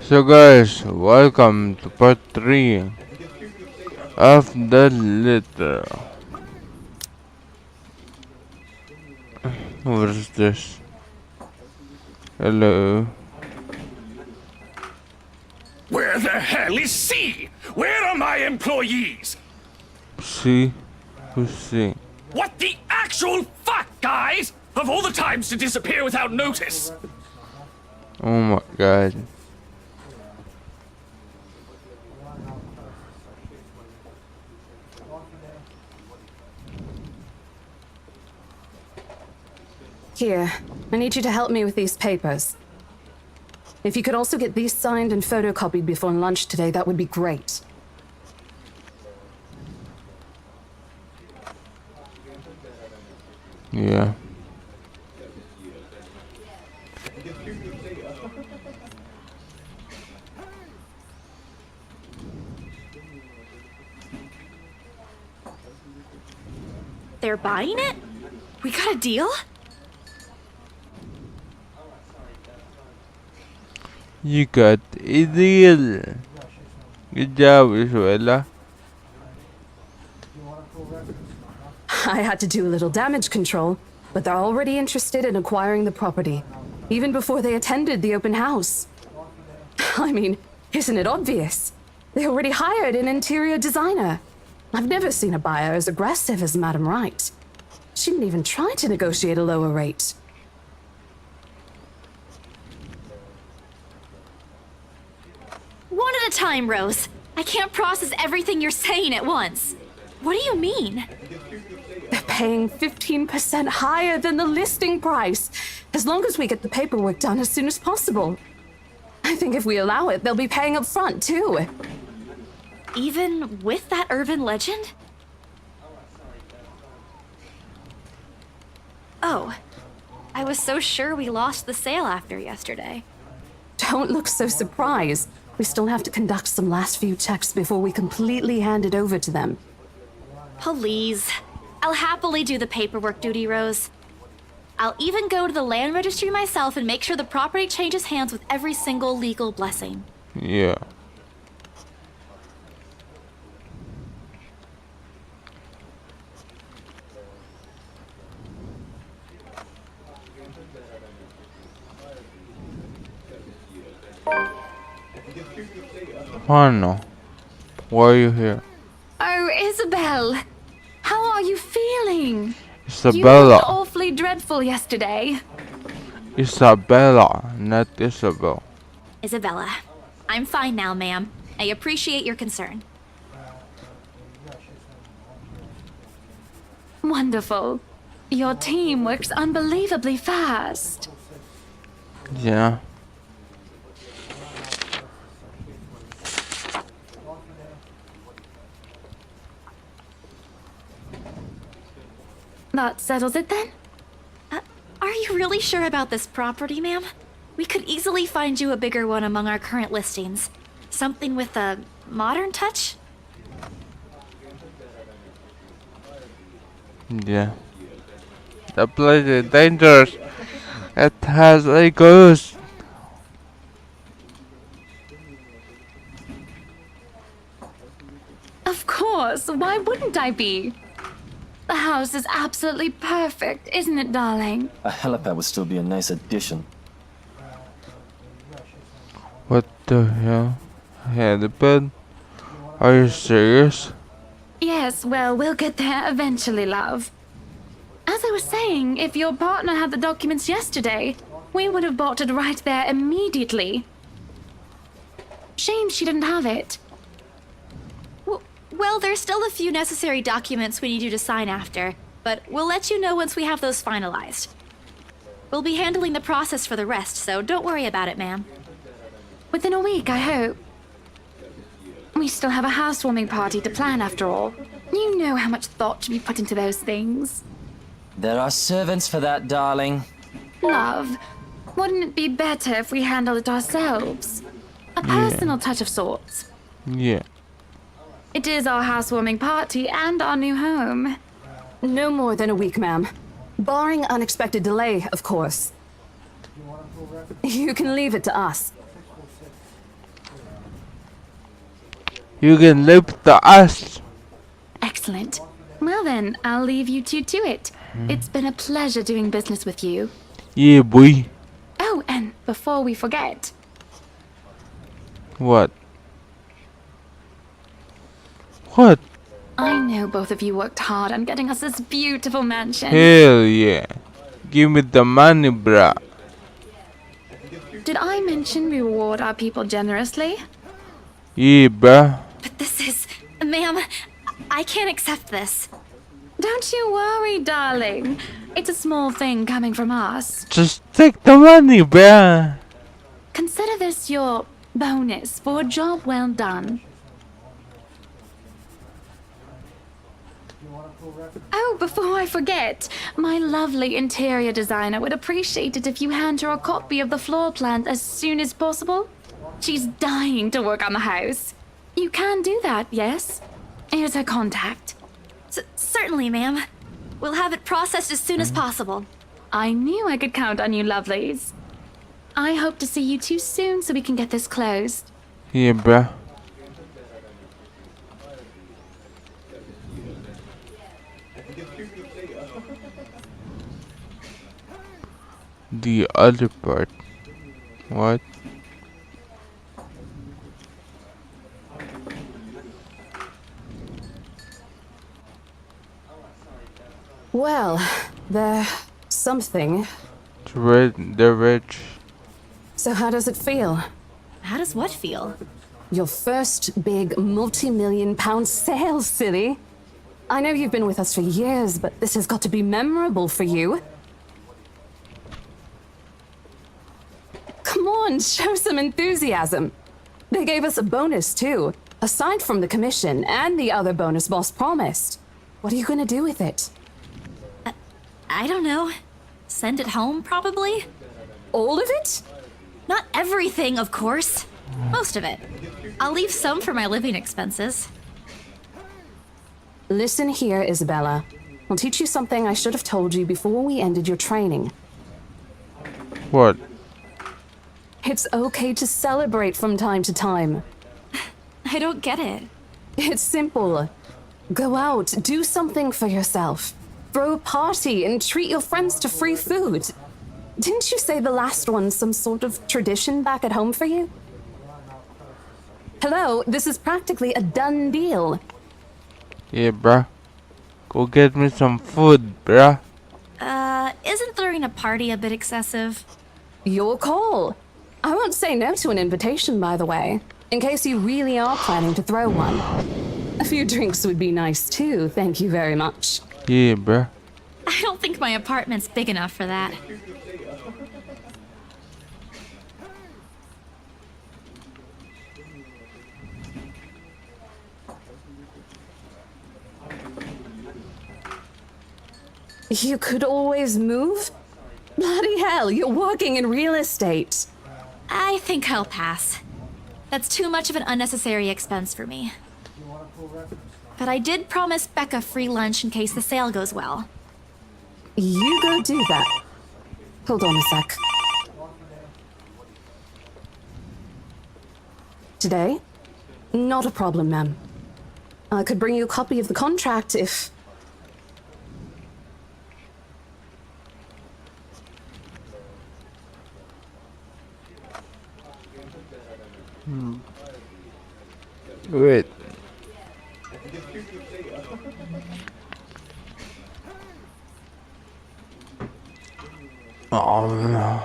So guys, welcome to part 3 of the letter. What is this? Hello. Where the hell is C? Where are my employees? See? Who's see? What the actual fuck, guys? Of all the times to disappear without notice. Oh my god. Here, I need you to help me with these papers. If you could also get these signed and photocopied before lunch today, that would be great. Yeah. They're buying it? We got a deal? You got a deal. Good job, Isabella. I had to do a little damage control, but they're already interested in acquiring the property, even before they attended the open house. I mean, isn't it obvious? They already hired an interior designer. I've never seen a buyer as aggressive as Madam Wright. She didn't even try to negotiate a lower rate. One at a time, Rose. I can't process everything you're saying at once. What do you mean? They're paying 15% higher than the listing price, as long as we get the paperwork done as soon as possible. I think if we allow it, they'll be paying up front, too. Even with that urban legend? Oh, I was so sure we lost the sale after yesterday. Don't look so surprised. We still have to conduct some last few checks before we completely hand it over to them. Please. I'll happily do the paperwork duty, Rose. I'll even go to the land registry myself and make sure the property changes hands with every single legal blessing. Yeah. Juano, why are you here? Oh, Isabel! How are you feeling? You looked Isabella. awfully dreadful yesterday. Isabella, not Isabel. Isabella, I'm fine now, ma'am. I appreciate your concern. Wonderful. Your team works unbelievably fast. Yeah. That settles it then? Are you really sure about this property, ma'am? We could easily find you a bigger one among our current listings. Something with a modern touch? Yeah. The place is dangerous. It has a ghost. Of course, why wouldn't I be? The house is absolutely perfect, isn't it, darling? A helipad would still be a nice addition. What the hell? Helipad? Are you serious? Yes, well, we'll get there eventually, love. As I was saying, if your partner had the documents yesterday, we would have bought it right there immediately. Shame she didn't have it. Well, there's still a few necessary documents we need you to sign after, but we'll let you know once we have those finalized. We'll be handling the process for the rest, so don't worry about it, ma'am. Within a week, I hope. We still have a housewarming party to plan after all. You know how much thought should be put into those things. There are servants for that, darling. Love, wouldn't it be better if we handled it ourselves? A personal touch of sorts. Yeah. It is our housewarming party and our new home. No more than a week, ma'am. Barring unexpected delay, of course. You can leave it to us. You can lift the ass. Excellent. Well then, I'll leave you two to it. It's been a pleasure doing business with you. Yeah, boy. Oh, and before we forget, What? What? I know both of you worked hard on getting us this beautiful mansion. Hell yeah. Give me the money, bruh. Did I mention we reward our people generously? Yeah, bruh. But this is. Ma'am, I can't accept this. Don't you worry, darling. It's a small thing coming from us. Just take the money, bruh. Consider this your bonus for a job well done. Oh, before I forget, my lovely interior designer would appreciate it if you hand her a copy of the floor plan as soon as possible. She's dying to work on the house. You can do that, yes? Here's her contact. Certainly, ma'am. We'll have it processed as soon as possible. I knew I could count on you, lovelies. I hope to see you two soon so we can get this closed. Yeah, bruh. The other part. What? Well, they're something. They're rich. So how does it feel? How does what feel? Your first big multi-million-pound sale, silly. I know you've been with us for years, but this has got to be memorable for you. Come on, show some enthusiasm. They gave us a bonus, too, aside from the commission and the other bonus boss promised. What are you gonna do with it? I don't know. Send it home, probably? All of it? Not everything, of course. Most of it. I'll leave some for my living expenses. Listen here, Isabella. I'll teach you something I should have told you before we ended your training. What? It's okay to celebrate from time to time. I don't get it. It's simple. Go out, do something for yourself. Throw a party and treat your friends to free food. Didn't you say the last one's some sort of tradition back at home for you? Hello, this is practically a done deal. Yeah, bruh. Go get me some food, bruh. Isn't throwing a party a bit excessive? Your call. I won't say no to an invitation, by the way, in case you really are planning to throw one. A few drinks would be nice too, thank you very much. Yeah, bruh. I don't think my apartment's big enough for that. You could always move? Bloody hell, you're working in real estate. I think I'll pass. That's too much of an unnecessary expense for me. But I did promise Becca free lunch in case the sale goes well. You go do that. Hold on a sec. Today? Not a problem, ma'am. I could bring you a copy of the contract if... Wait. Oh no.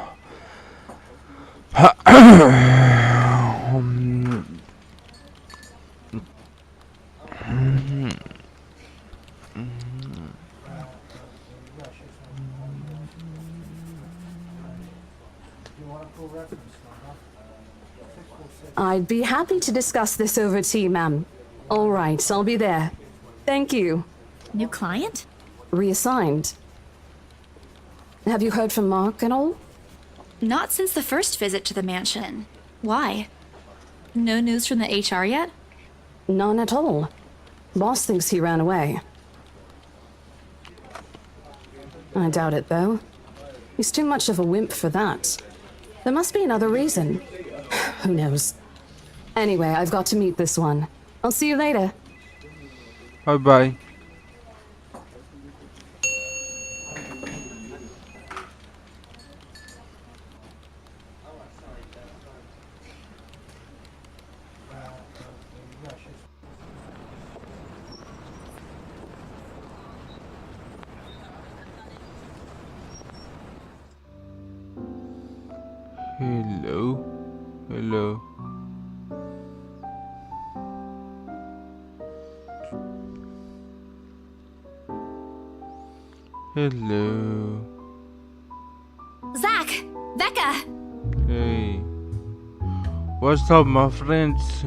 I'd be happy to discuss this over tea, ma'am. All right, I'll be there. Thank you. New client? Reassigned. Have you heard from Mark at all? Not since the first visit to the mansion. Why? No news from the HR yet? None at all. Boss thinks he ran away. I doubt it, though. He's too much of a wimp for that. There must be another reason. Who knows? Anyway, I've got to meet this one. I'll see you later. Bye bye. Hello. Hello. Hello. Zach! Becca! Hey. What's up, my friends?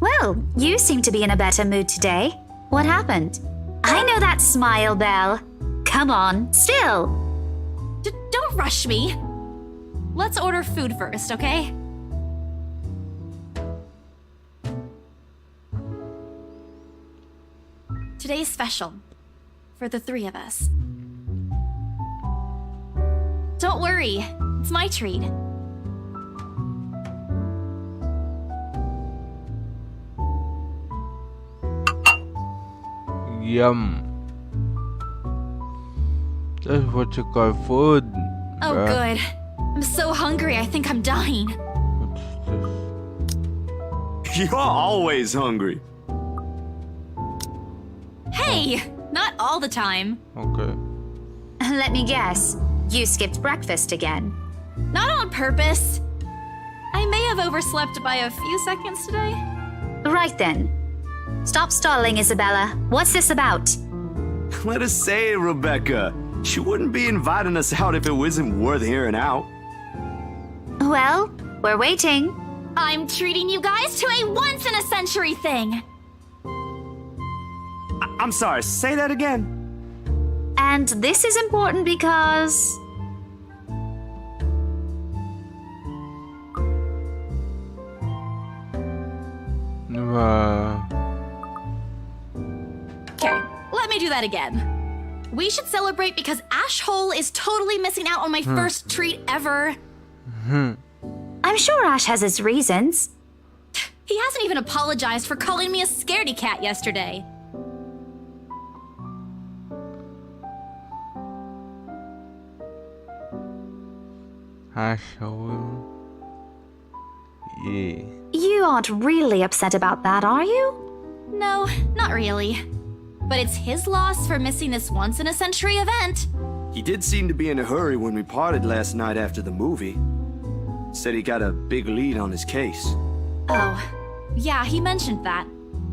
Well, you seem to be in a better mood today. What happened? I know that smile, Belle. Come on, still. Don't rush me. Let's order food first, okay? Today's special. For the three of us. Don't worry. It's my treat. Yum. That's what you call food. Oh, bruh. good. I'm so hungry, I think I'm dying. What's this? You're always hungry. Hey! Not all the time. Okay. Let me guess. You skipped breakfast again. Not on purpose. I may have overslept by a few seconds today. Right then. Stop stalling, Isabella. What's this about? Let us say it, Rebecca. She wouldn't be inviting us out if it wasn't worth hearing out. Well, we're waiting. I'm treating you guys to a once-in-a-century thing. I'm sorry, say that again. And this is important because... Okay, let me do that again. We should celebrate because Ash Hole is totally missing out on my first treat ever. I'm sure Ash has his reasons. He hasn't even apologized for calling me a scaredy cat yesterday. Asshole. Yeah. You aren't really upset about that, are you? No, not really. But it's his loss for missing this once-in-a-century event. He did seem to be in a hurry when we parted last night after the movie. Said he got a big lead on his case. Oh, yeah, he mentioned that.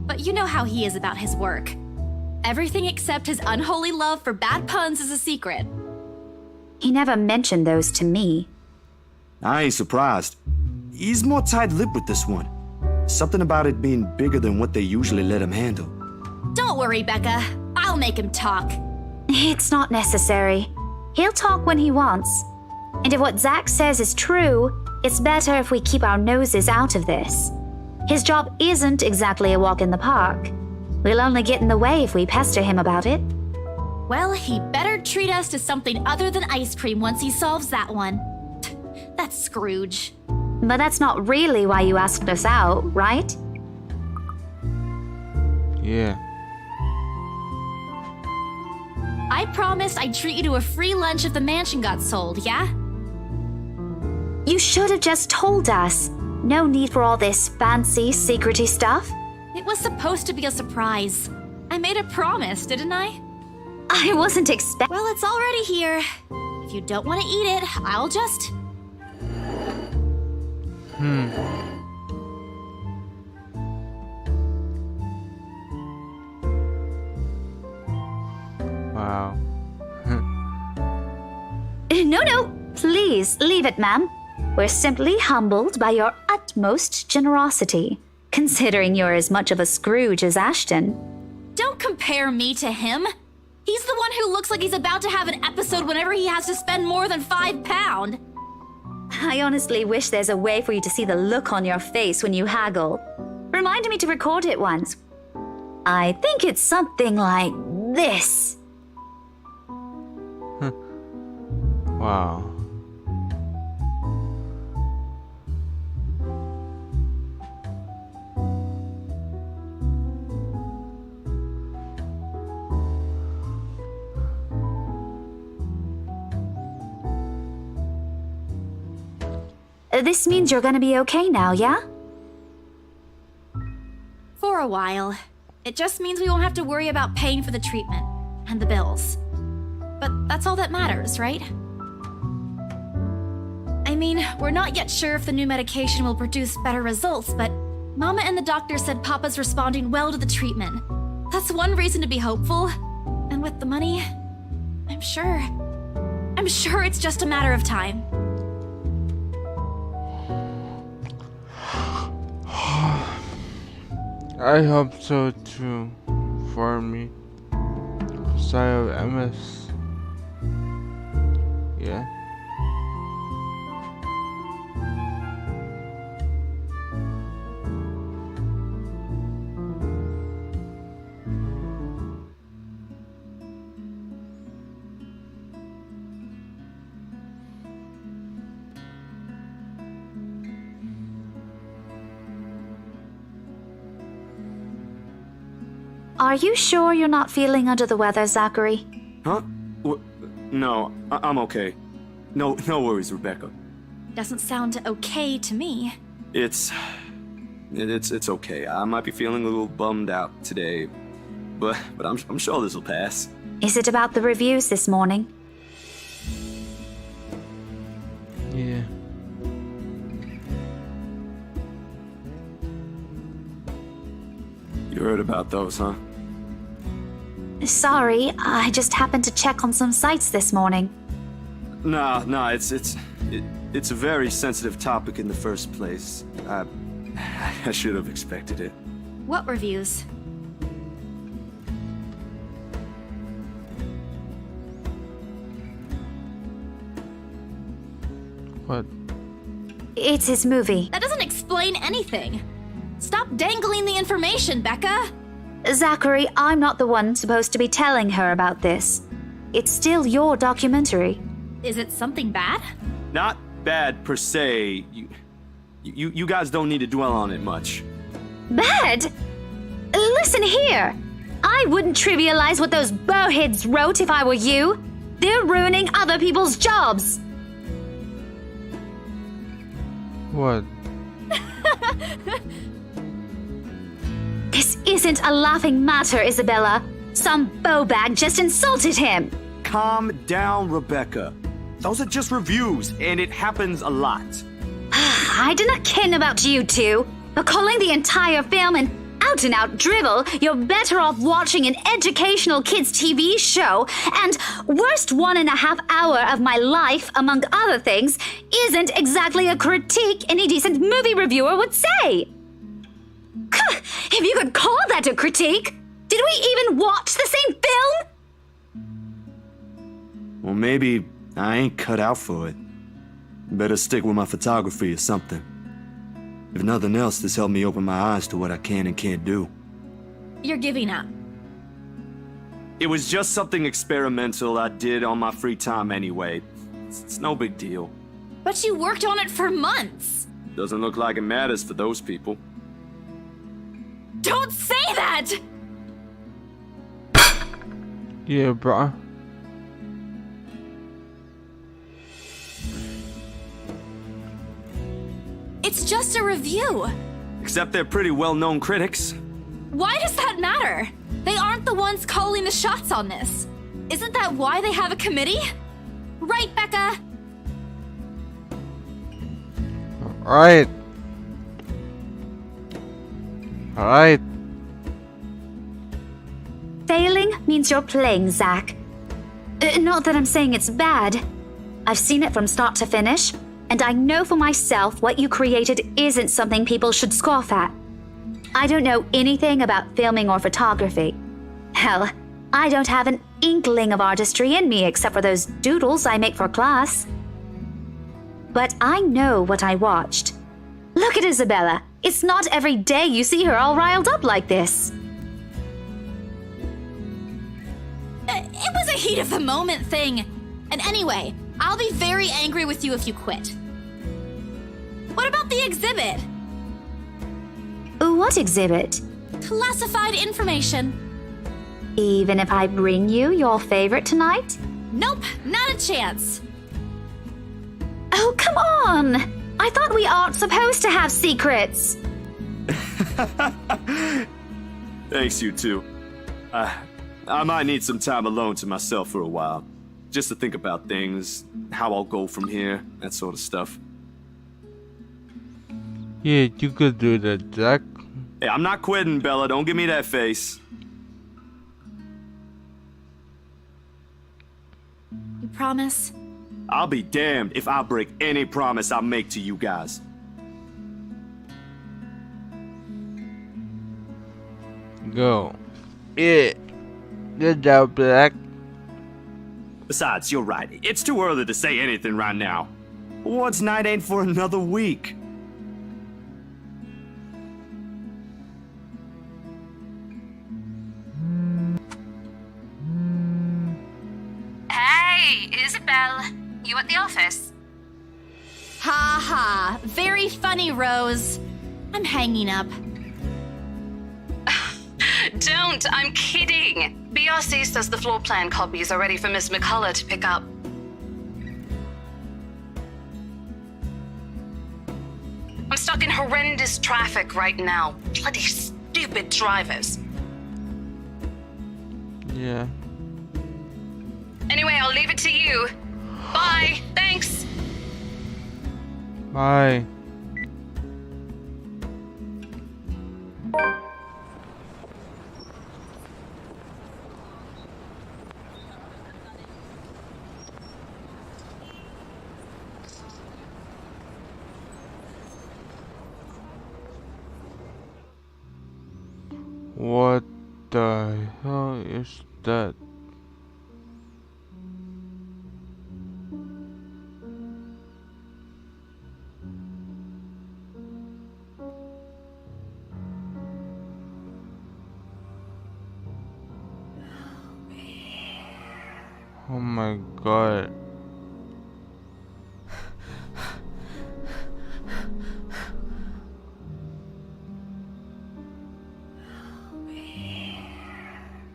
But you know how he is about his work. Everything except his unholy love for bad puns is a secret. He never mentioned those to me. I ain't surprised. He's more tight-lipped with this one. Something about it being bigger than what they usually let him handle. Don't worry, Becca. I'll make him talk. It's not necessary. He'll talk when he wants. And if what Zach says is true, it's better if we keep our noses out of this. His job isn't exactly a walk in the park. We'll only get in the way if we pester him about it. Well, he better treat us to something other than ice cream once he solves that one. That's Scrooge. But that's not really why you asked us out, right? Yeah. I promised I'd treat you to a free lunch if the mansion got sold, yeah? You should have just told us. No need for all this fancy, secrety stuff. It was supposed to be a surprise. I made a promise, didn't I? I wasn't expecting. Well, it's already here. If you don't want to eat it, I'll just... Wow. No. Please, leave it, ma'am. We're simply humbled by your utmost generosity, considering you're as much of a Scrooge as Ashton. Don't compare me to him. He's the one who looks like he's about to have an episode whenever he has to spend more than £5. I honestly wish there's a way for you to see the look on your face when you haggle. Remind me to record it once. I think it's something like this. Wow. This means you're gonna be okay now, yeah? For a while. It just means we won't have to worry about paying for the treatment and the bills. But that's all that matters, right? I mean, we're not yet sure if the new medication will produce better results, but Mama and the doctor said Papa's responding well to the treatment. That's one reason to be hopeful. And with the money, I'm sure it's just a matter of time. I hope so too, for me. 'Cause I have MS. Yeah. Are you sure you're not feeling under the weather, Zachary? Huh? No, I'm okay. No worries, Rebecca. Doesn't sound okay to me. It's okay. I might be feeling a little bummed out today, but I'm sure this will pass. Is it about the reviews this morning? Yeah. You heard about those, huh? Sorry, I just happened to check on some sites this morning. Nah, it's a very sensitive topic in the first place. I should have expected it. What reviews? What? It's his movie. That doesn't explain anything. Stop dangling the information, Becca! Zachary, I'm not the one supposed to be telling her about this. It's still your documentary. Is it something bad? Not bad per se. You guys don't need to dwell on it much. Bad? Listen here. I wouldn't trivialize what those bowheads wrote if I were you. They're ruining other people's jobs. What? This isn't a laughing matter, Isabella. Some bowbag just insulted him. Calm down, Rebecca. Those are just reviews, and it happens a lot. I do not ken about you two, but calling the entire film an out-and-out drivel, you're better off watching an educational kids' TV show, and worst 1.5 hour of my life, among other things, isn't exactly a critique any decent movie reviewer would say. If you could call that a critique, did we even watch the same film? Well, maybe I ain't cut out for it. Better stick with my photography or something. If nothing else, this helped me open my eyes to what I can and can't do. You're giving up. It was just something experimental I did on my free time anyway. It's no big deal. But you worked on it for months. Doesn't look like it matters for those people. Don't say that! Yeah, bruh. It's just a review. Except they're pretty well-known critics. Why does that matter? They aren't the ones calling the shots on this. Isn't that why they have a committee? Right, Becca? Alright. Alright. Failing means you're playing, Zach. Not that I'm saying it's bad. I've seen it from start to finish, and I know for myself what you created isn't something people should scoff at. I don't know anything about filming or photography. Hell, I don't have an inkling of artistry in me except for those doodles I make for class. But I know what I watched. Look at Isabella. It's not every day you see her all riled up like this. It was a heat of the moment thing. And anyway, I'll be very angry with you if you quit. What about the exhibit? What exhibit? Classified information. Even if I bring you your favorite tonight? Nope, not a chance. Oh, come on! I thought we aren't supposed to have secrets. Thanks, you two. I might need some time alone to myself for a while. Just to think about things, how I'll go from here, that sort of stuff. Yeah, you could do that, Zach. Hey, I'm not quitting, Bella. Don't give me that face. You promise? I'll be damned if I break any promise I make to you guys. Go. Yeah. Good job, Zach. Besides, you're right. It's too early to say anything right now. What's night ain't for another week? Hey, Isabel. You at the office? Ha ha. Very funny, Rose. I'm hanging up. Don't, I'm kidding. BRC says the floor plan copies are ready for Miss McCullough to pick up. I'm stuck in horrendous traffic right now. Bloody stupid drivers. Yeah. Anyway, I'll leave it to you. Bye. Thanks. Bye. What the hell is that? Oh my god.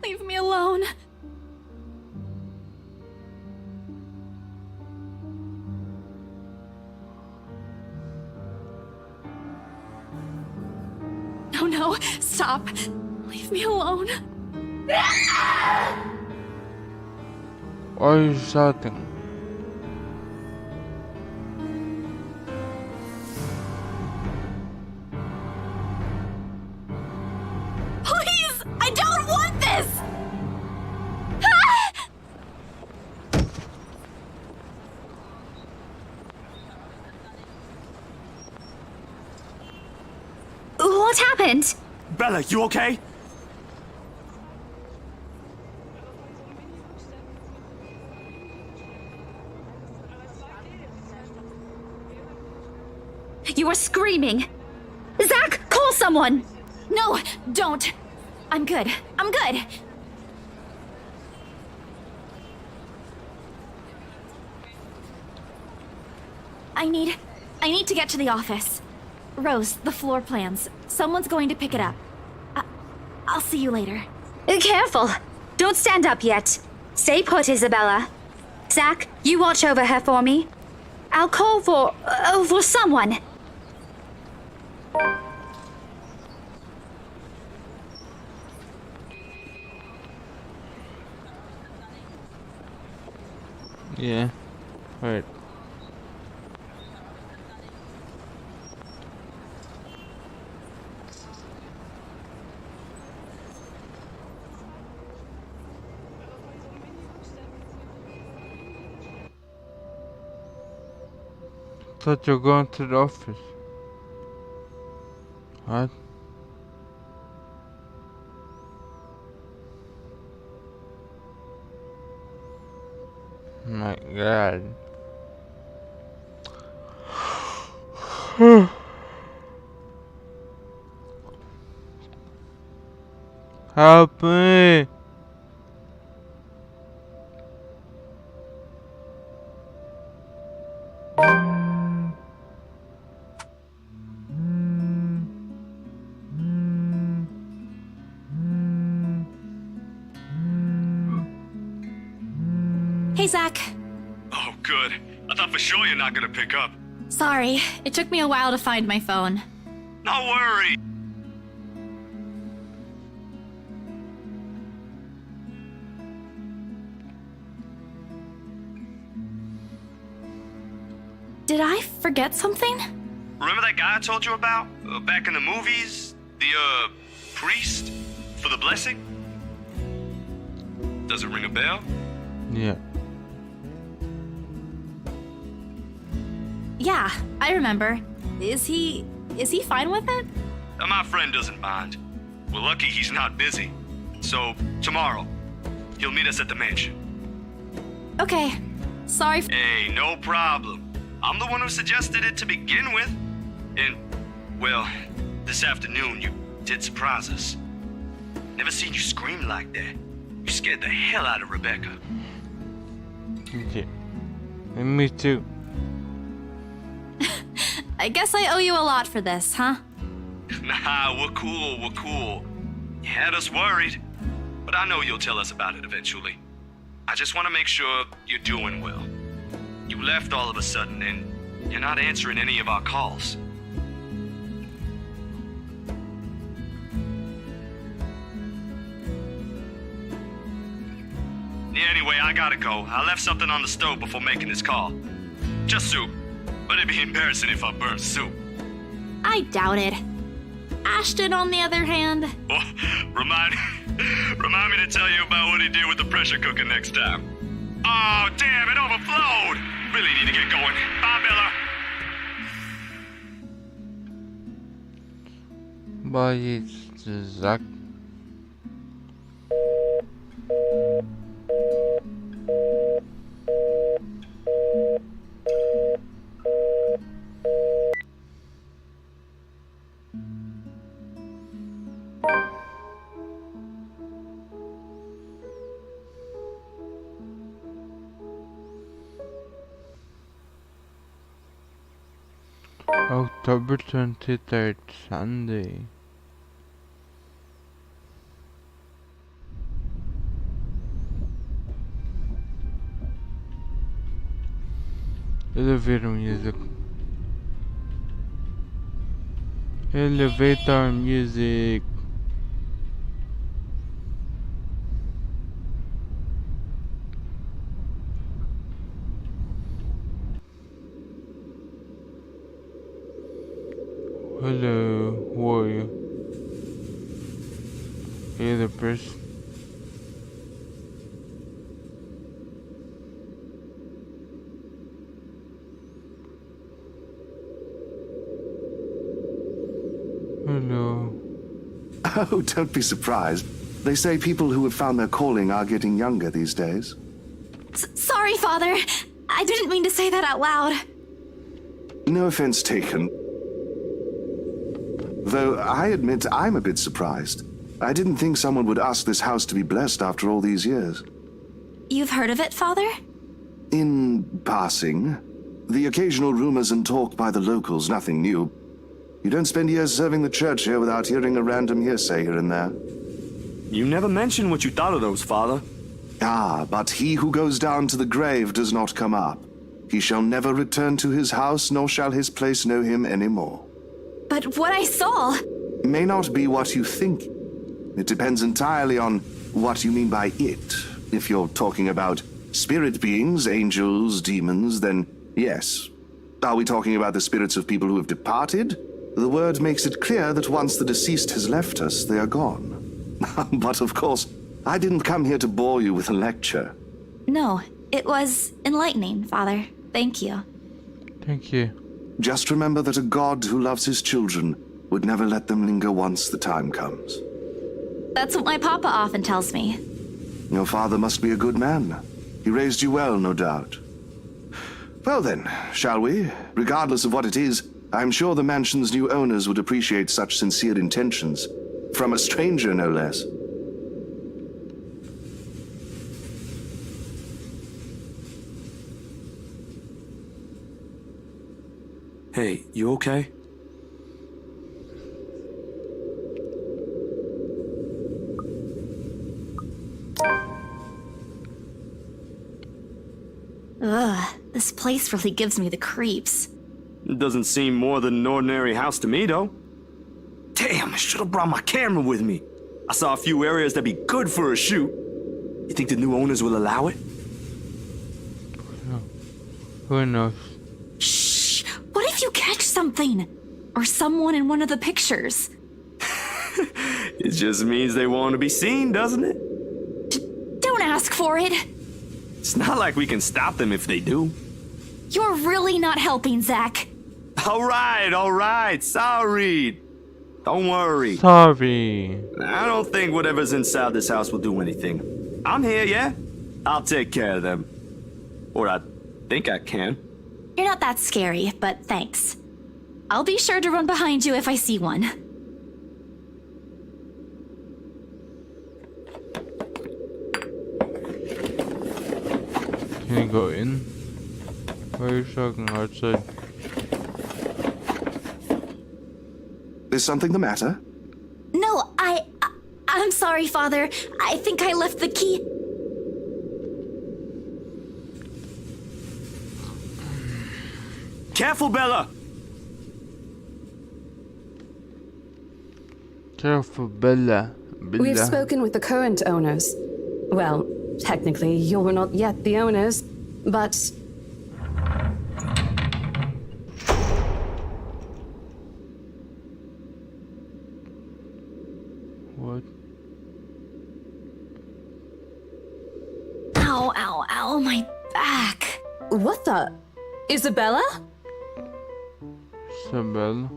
Leave me alone. No, stop. Leave me alone. Why are you shouting? Please! I don't want this! What happened? Bella, you okay? You were screaming. Zach, call someone! No, don't. I'm good. I'm good. I need to get to the office. Rose, the floor plans. Someone's going to pick it up. I'll see you later. Careful. Don't stand up yet. Stay put, Isabella. Zach, you watch over her for me. I'll call for someone. Yeah. Right. Thought you're going to the office. What? My god. Help me! Hey, Zach. Oh, good. I thought for sure you're not gonna pick up. Sorry, it took me a while to find my phone. No worry. Did I forget something? Remember that guy I told you about? Back in the movies? The, priest? For the blessing? Does it ring a bell? Yeah. Yeah, I remember. Is he fine with it? My friend doesn't mind. We're lucky he's not busy. So, tomorrow, he'll meet us at the mansion. Okay. Sorry. Hey, no problem. I'm the one who suggested it to begin with. And, well, this afternoon you did surprise us. Never seen you scream like that. You scared the hell out of Rebecca. Yeah. And me too. I guess I owe you a lot for this, huh? Nah, we're cool. You had us worried. But I know you'll tell us about it eventually. I just want to make sure you're doing well. You left all of a sudden and you're not answering any of our calls. Yeah, anyway, I gotta go. I left something on the stove before making this call. Just soup. But it'd be embarrassing if I burned soup. I doubt it. Ashton, on the other hand... Well, remind me to tell you about what he did with the pressure cooker next time. Oh, damn, it overflowed! Really need to get going. Bye, Bella. Bye, Zach. October 23rd, Sunday. Elevator music. Elevator music. Hello, who are you? Hey, the person. Hello. Oh, don't be surprised. They say people who have found their calling are getting younger these days. Sorry, Father. I didn't mean to say that out loud. No offense taken. Though I admit I'm a bit surprised. I didn't think someone would ask this house to be blessed after all these years. You've heard of it, Father? In passing, the occasional rumors and talk by the locals, nothing new. You don't spend years serving the church here without hearing a random hearsay here and there. You never mentioned what you thought of those, Father. Ah, but he who goes down to the grave does not come up. He shall never return to his house, nor shall his place know him any more. But what I saw... May not be what you think. It depends entirely on what you mean by it. If you're talking about spirit beings, angels, demons, then yes. Are we talking about the spirits of people who have departed? The word makes it clear that once the deceased has left us, they are gone. But of course, I didn't come here to bore you with a lecture. No, it was enlightening, Father. Thank you. Thank you. Just remember that a God who loves his children would never let them linger once the time comes. That's what my papa often tells me. Your father must be a good man. He raised you well, no doubt. Well then, shall we? Regardless of what it is, I'm sure the mansion's new owners would appreciate such sincere intentions. From a stranger, no less. Hey, you okay? Ugh, this place really gives me the creeps. It doesn't seem more than an ordinary house to me, though. Damn, I should have brought my camera with me. I saw a few areas that'd be good for a shoot. You think the new owners will allow it? Who knows? Shh! What if you catch something? Or someone in one of the pictures? It just means they want to be seen, doesn't it? Don't ask for it. It's not like we can stop them if they do. You're really not helping, Zach. All right, sorry. Don't worry. Sorry. I don't think whatever's inside this house will do anything. I'm here, yeah? I'll take care of them. Or I think I can. You're not that scary, but thanks. I'll be sure to run behind you if I see one. Can you go in? Why are you talking outside? Is something the matter? No, I'm sorry, Father. I think I left the key. Careful, Bella! Careful, Bella. We've spoken with the current owners. Well, technically, you're not yet the owners, but What? Ow, my back. what the? Isabella? Isabella?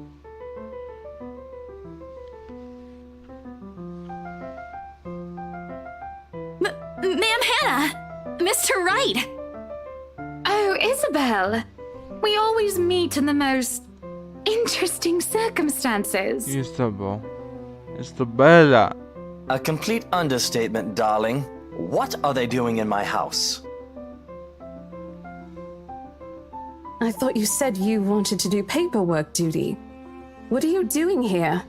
Ma'am Hannah! Mr. Wright! Oh, Isabel. We always meet in the most interesting circumstances. Isabel. Isabella. A complete understatement, darling. What are they doing in my house? I thought you said you wanted to do paperwork duty. What are you doing here?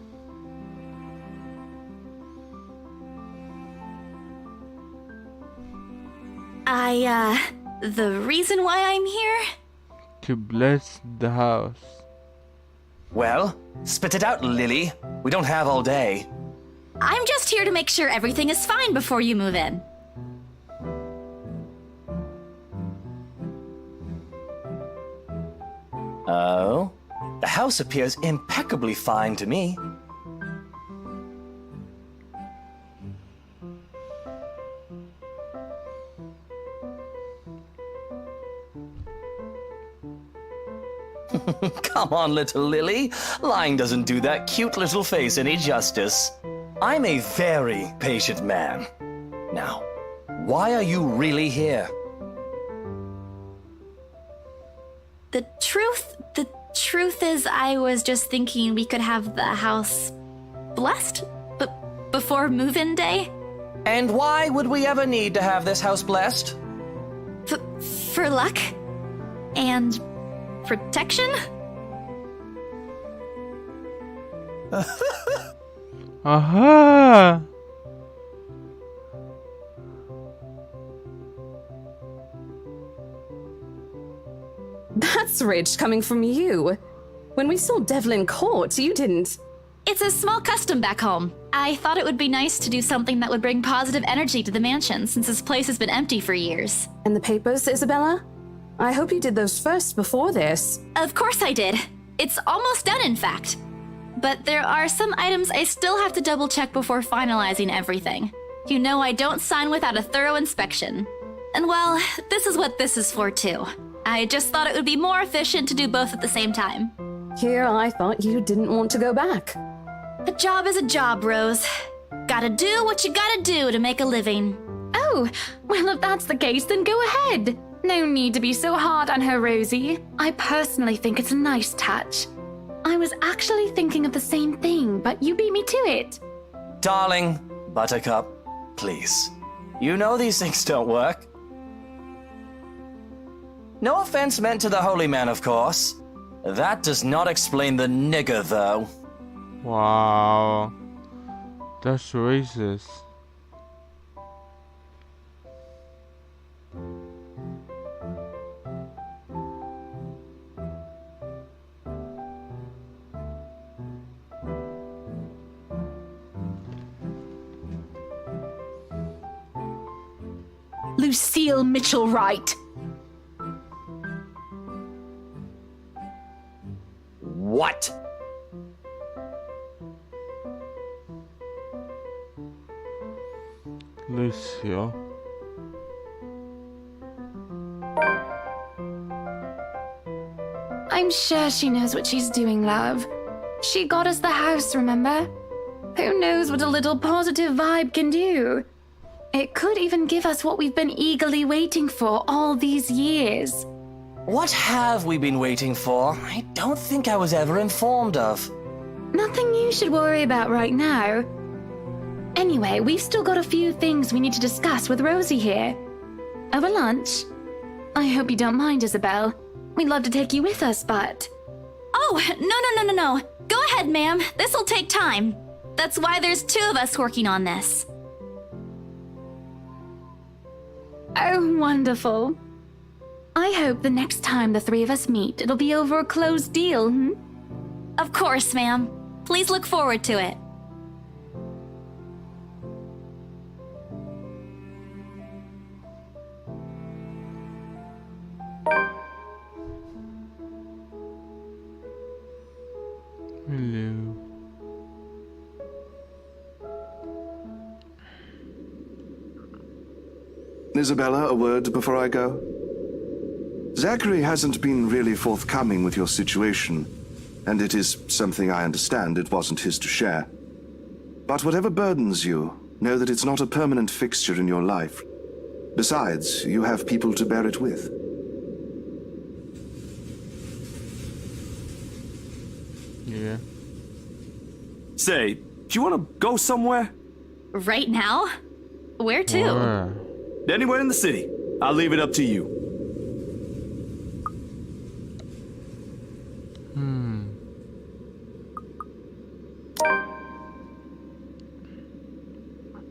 The reason why I'm here? To bless the house. Well, spit it out, Lily. We don't have all day. I'm just here to make sure everything is fine before you move in. Oh? The house appears impeccably fine to me. Come on, little Lily. Lying doesn't do that cute little face any justice. I'm a very patient man. Now, why are you really here? The truth is I was just thinking we could have the house blessed before move-in day. And why would we ever need to have this house blessed? For luck and protection? Aha! That's rich coming from you. When we saw Devlin Court, you didn't. It's a small custom back home. I thought it would be nice to do something that would bring positive energy to the mansion since this place has been empty for years. And the papers, Isabella? I hope you did those first before this. Of course I did. It's almost done, in fact. But there are some items I still have to double check before finalizing everything. You know I don't sign without a thorough inspection. And well, this is what this is for too. I just thought it would be more efficient to do both at the same time. Here I thought you didn't want to go back. A job is a job, Rose. Gotta do what you gotta do to make a living. Oh, well, if that's the case, then go ahead. No need to be so hard on her, Rosie. I personally think it's a nice touch. I was actually thinking of the same thing, but you beat me to it. Darling, Buttercup, please. You know these things don't work. No offense meant to the holy man, of course. That does not explain the nigger, though. Wow. That's racist. Lucille Mitchell Wright. What? Lucio. I'm sure she knows what she's doing, love. She got us the house, remember? Who knows what a little positive vibe can do? It could even give us what we've been eagerly waiting for all these years. What have we been waiting for? I don't think I was ever informed of. Nothing you should worry about right now. Anyway, we've still got a few things we need to discuss with Rosie here. Over lunch? I hope you don't mind, Isabel. We'd love to take you with us, but... Oh, no. Go ahead, ma'am. This'll take time. That's why there's 2 of us working on this. Oh, wonderful. I hope the next time the 3 of us meet, it'll be over a closed deal, Of course, ma'am. Please look forward to it. Hello. Isabella, a word before I go? Zachary hasn't been really forthcoming with your situation, and it is something I understand it wasn't his to share. But whatever burdens you, know that it's not a permanent fixture in your life. Besides, you have people to bear it with. Yeah. Say, do you want to go somewhere? Right now? Where to? Where? Anywhere in the city. I'll leave it up to you.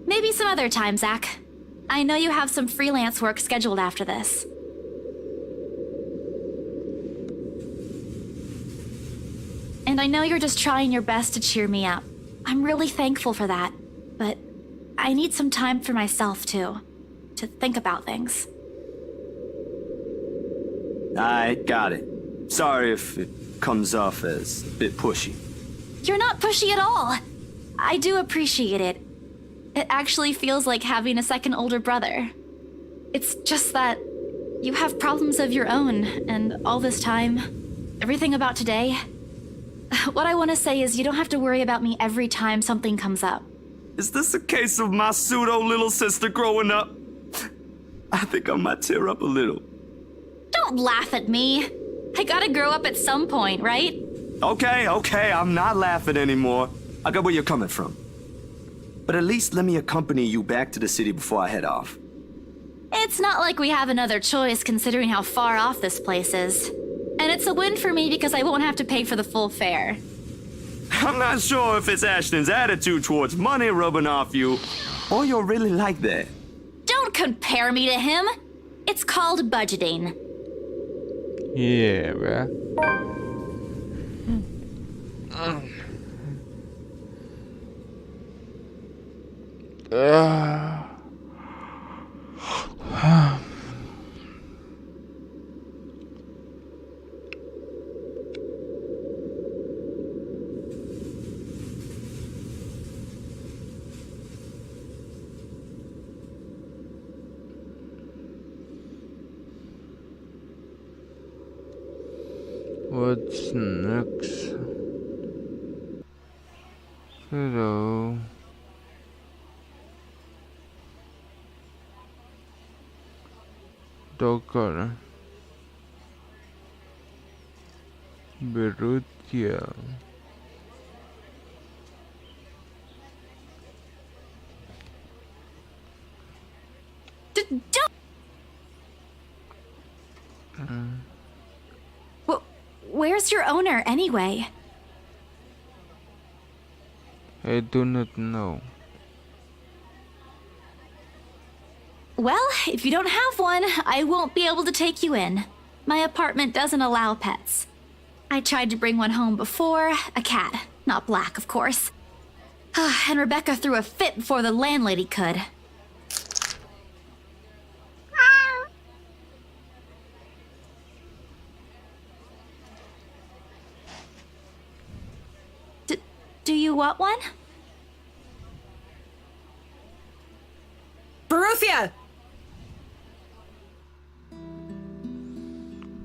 Maybe some other time, Zach. I know you have some freelance work scheduled after this. And I know you're just trying your best to cheer me up. I'm really thankful for that. But I need some time for myself, too. To think about things. I got it. Sorry if it comes off as a bit pushy. You're not pushy at all. I do appreciate it. It actually feels like having a second older brother. It's just that you have problems of your own, and all this time, everything about today. What I want to say is you don't have to worry about me every time something comes up. Is this a case of my pseudo little sister growing up? I think I might tear up a little. Don't laugh at me. I gotta grow up at some point, right? Okay, I'm not laughing anymore. I got where you're coming from. But at least let me accompany you back to the city before I head off. It's not like we have another choice considering how far off this place is. And it's a win for me because I won't have to pay for the full fare. I'm not sure if it's Ashton's attitude towards money rubbing off you, or you're really like that. Don't compare me to him. It's called budgeting. Yeah, bruh. What's next? Hello. Dokar. Berutia. Where's your owner, anyway? I do not know. Well, if you don't have one, I won't be able to take you in. My apartment doesn't allow pets. I tried to bring one home before, a cat. Not black, of course. And Rebecca threw a fit before the landlady could. Do you want one? Baruthia!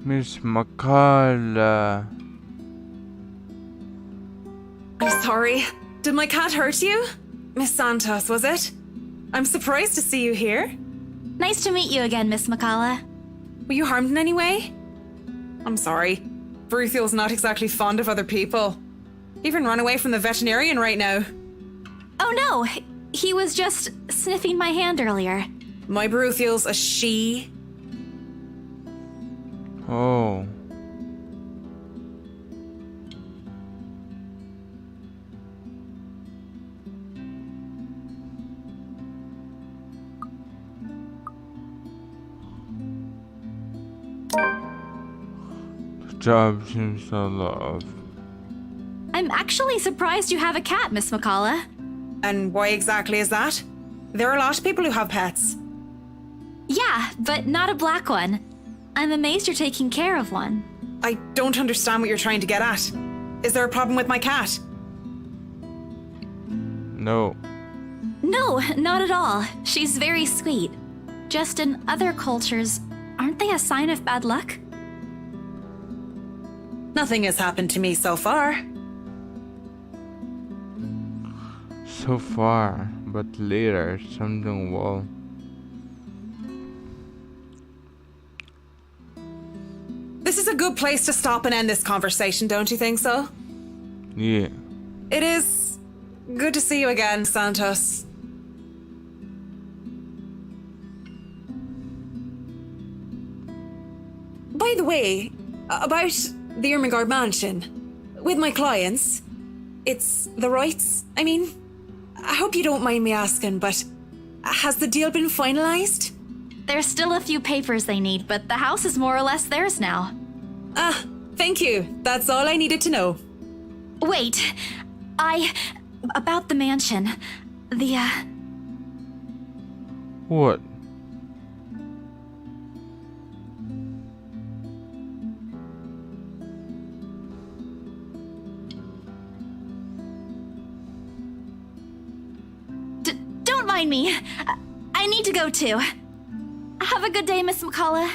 Miss Makala. I'm sorry. Did my cat hurt you? Miss Santos, was it? I'm surprised to see you here. Nice to meet you again, Miss McCullough. Were you harmed in any way? I'm sorry. Baruthiel's not exactly fond of other people. Even run away from the veterinarian right now. Oh no, he was just sniffing my hand earlier. My Baruthiel's a she. Oh. The job seems so love. I'm actually surprised you have a cat, Miss McCullough. And why exactly is that? There are a lot of people who have pets. Yeah, but not a black one. I'm amazed you're taking care of one. I don't understand what you're trying to get at. Is there a problem with my cat? No. No, not at all. She's very sweet. Just in other cultures, aren't they a sign of bad luck? Nothing has happened to me so far. So far, but later something will. This is a good place to stop and end this conversation, don't you think so? Yeah. It is good to see you again, Santos. By the way, about the Ermengarde mansion, with my clients, it's the rights, I mean, I hope you don't mind me asking, but has the deal been finalized? There's still a few papers they need, but the house is more or less theirs now. Ah, thank you. That's all I needed to know. Wait, about the mansion. What? Don't mind me. I need to go too. Have a good day, Miss McCullough.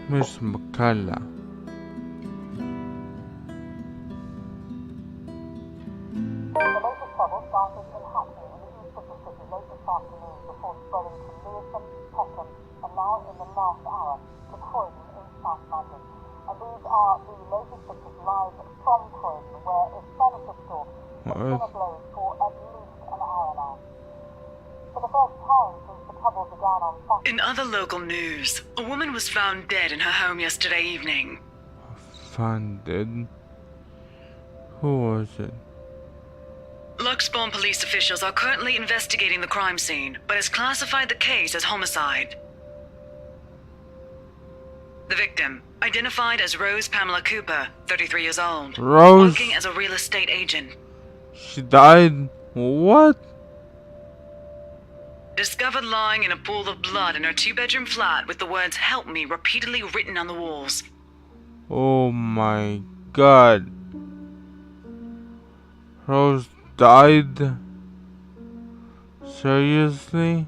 Miss Makala. In other local news, a woman was found dead in her home yesterday evening. Found dead? Who was it? Luxbourne police officials are currently investigating the crime scene, but has classified the case as homicide. The victim, identified as Rose Pamela Cooper, 33 years old, Rose? working as a real estate agent. She died? What? Discovered lying in a pool of blood in her two-bedroom flat with the words "Help me" repeatedly written on the walls. Oh my god. Rose died? Seriously?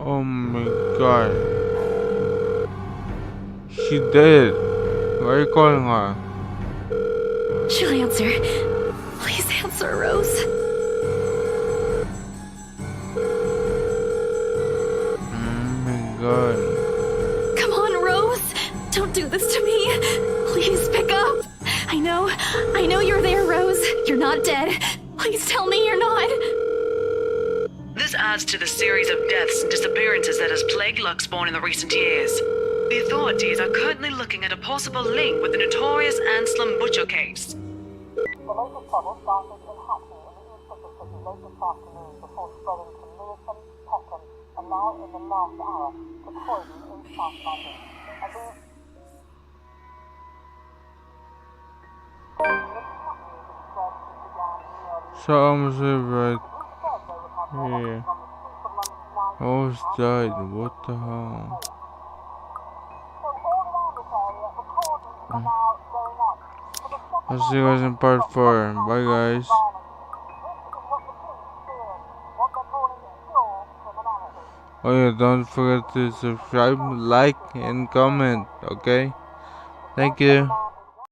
Oh my god. She did. Why are you calling her? She'll answer. Please answer, Rose. Oh my god. Come on, Rose. Don't do this to me. Please pick up. I know you're there, Rose. You're not dead. Please tell me you're not. This adds to the series of deaths and disappearances that has plagued Luxbourne in the recent years. The authorities are currently looking at a possible link with the notorious Anslem Butcher case. So almost right here. Almost died. What the hell? I'll see you guys in part 4. Bye guys. Oh yeah, don't forget to subscribe, like, and comment, okay? Thank you.